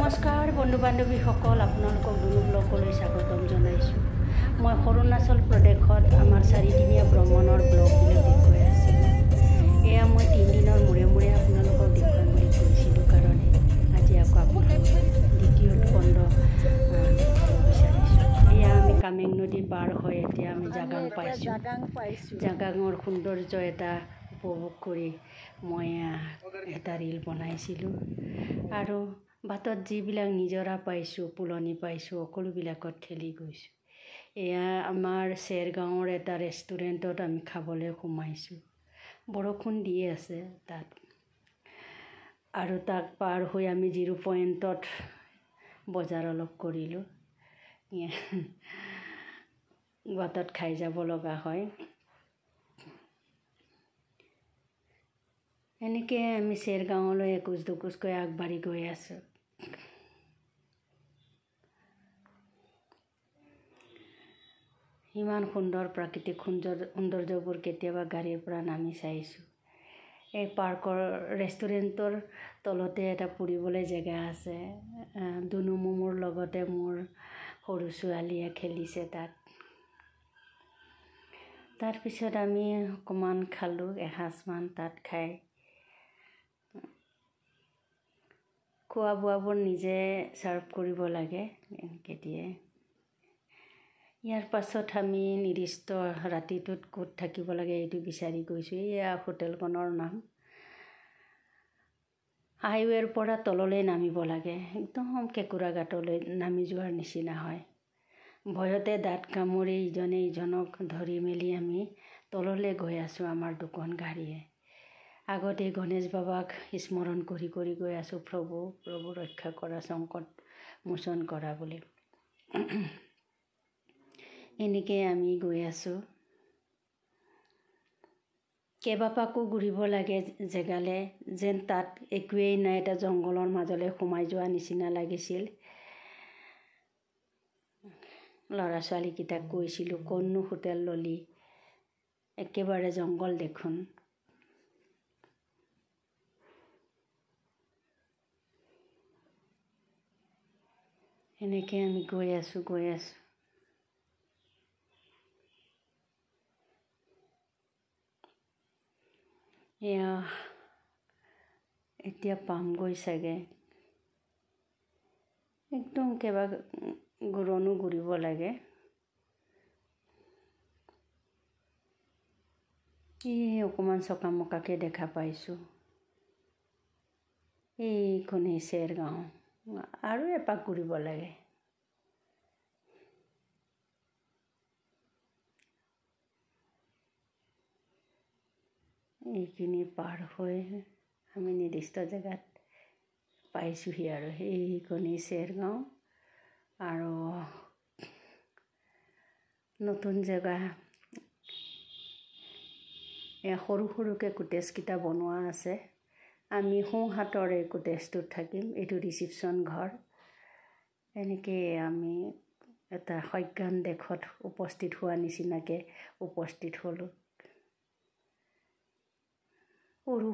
নমস্কাৰ বন্ধু বান্ধৱীসকল, আপোনালোকক দুনু ব্লগলৈ স্বাগতম জনাইছোঁ। মই অৰুণাচল প্ৰদেশত আমাৰ 4দিনীয়া ভ্ৰমণৰ ব্লগবিলাক দেখুৱাই আছিলোঁ। এয়া মই 3 দিনৰ মূৰে মূৰে আপোনালোকক দেখুৱাম বুলি কৈছিলোঁ কাৰণে আজি আকৌ আপোনালোকক দ্বিতীয় খণ্ড দেখুৱাব বিচাৰিছোঁ। এয়া আমি কামেং নদী পাৰ হৈ এতিয়া আমি জাগাং পাইছোঁ। জাগাঙৰ সৌন্দৰ্য এটা উপভোগ কৰি মই এটা ৰীল বনাইছিলোঁ আৰু বাটত যিবিলাক নিজৰা পাইছোঁ, পুলনি পাইছোঁ, সকলোবিলাকত ঠেলি গৈছোঁ। এয়া আমাৰ চেৰগাঁৱৰ এটা ৰেষ্টুৰেণ্টত আমি খাবলৈ সোমাইছোঁ। বৰষুণ দি আছে তাত আৰু তাক পাৰ হৈ আমি 0 পইণ্টত বজাৰ অলপ কৰিলোঁ। বাটত খাই যাব লগা হয়। এনেকৈ আমি চেৰগাঁৱলৈ এখোজ দুখোজকৈ আগবাঢ়ি গৈ আছোঁ। ইমান সুন্দৰ প্ৰাকৃতিক সৌন্দৰ্যবোৰ কেতিয়াবা গাড়ীৰ পৰা নামি চাইছোঁ। এই পাৰ্কৰ ৰেষ্টুৰেণ্টৰ তলতে এটা ফুৰিবলৈ জেগা আছে। দুনু মমৰ লগতে মোৰ সৰু ছোৱালীয়ে খেলিছে তাত। তাৰপিছত আমি অকণমান খালোঁ, এসাঁজমান তাত খাই। খোৱা বোৱাবোৰ নিজে ছাৰ্ভ কৰিব লাগে, এনেকৈ দিয়ে। ইয়াৰ পাছত আমি নিৰ্দিষ্ট ৰাতিটোত ক'ত থাকিব লাগে এইটো বিচাৰি গৈছোঁ। এয়া হোটেলখনৰ নাম। হাইৱেৰ পৰা তললৈ নামিব লাগে, একদম কেঁকুৰা ঘাটলৈ নামি যোৱাৰ নিচিনা হয়। ভয়তে দাঁত কামুৰি ইজনে ইজনক ধৰি মেলি আমি তললৈ গৈ আছোঁ আমাৰ দুখন গাড়ীয়ে। আগতে গণেশ বাবাক স্মৰণ কৰি কৰি গৈ আছোঁ, প্ৰভু ৰক্ষা কৰা, সংকট মোচন কৰা বুলি। এনেকৈ আমি গৈ আছোঁ। কেইবাপাকো ঘূৰিব লাগে জেগালে, যেন তাত একোৱেই নাই, এটা জংঘলৰ মাজলৈ সোমাই যোৱা নিচিনা লাগিছিল। ল'ৰা ছোৱালীকেইটাক কৈছিলোঁ, ক'তনো হোটেল ল'লি, একেবাৰে জংঘল দেখোন। এনেকৈ আমি গৈ আছোঁ। এয়া এতিয়া পামগৈ চাগে। একদম ঘূৰণো ঘূৰিব লাগে। এই অকণমান চকামকাকৈ দেখা পাইছোঁ। এইখনেই চেৰগাঁও, আৰু এপাক ঘূৰিব লাগে। এইখিনি পাৰ হৈ আমি নিৰ্দিষ্ট জেগাত পাইছোঁহি আৰু এইখনেই চেৰগাঁও। আৰু নতুন জেগা, সৰু সৰুকৈ কোটেজকেইটা বনোৱা আছে। আমি সোঁহাতৰ এই কোটেজটোত থাকিম। এইটো ৰিচিপশ্যন ঘৰ। এনেকৈ আমি এটা সজ্ঞান দেশত উপস্থিত হোৱা নিচিনাকৈ উপস্থিত হ'লোঁ। সৰু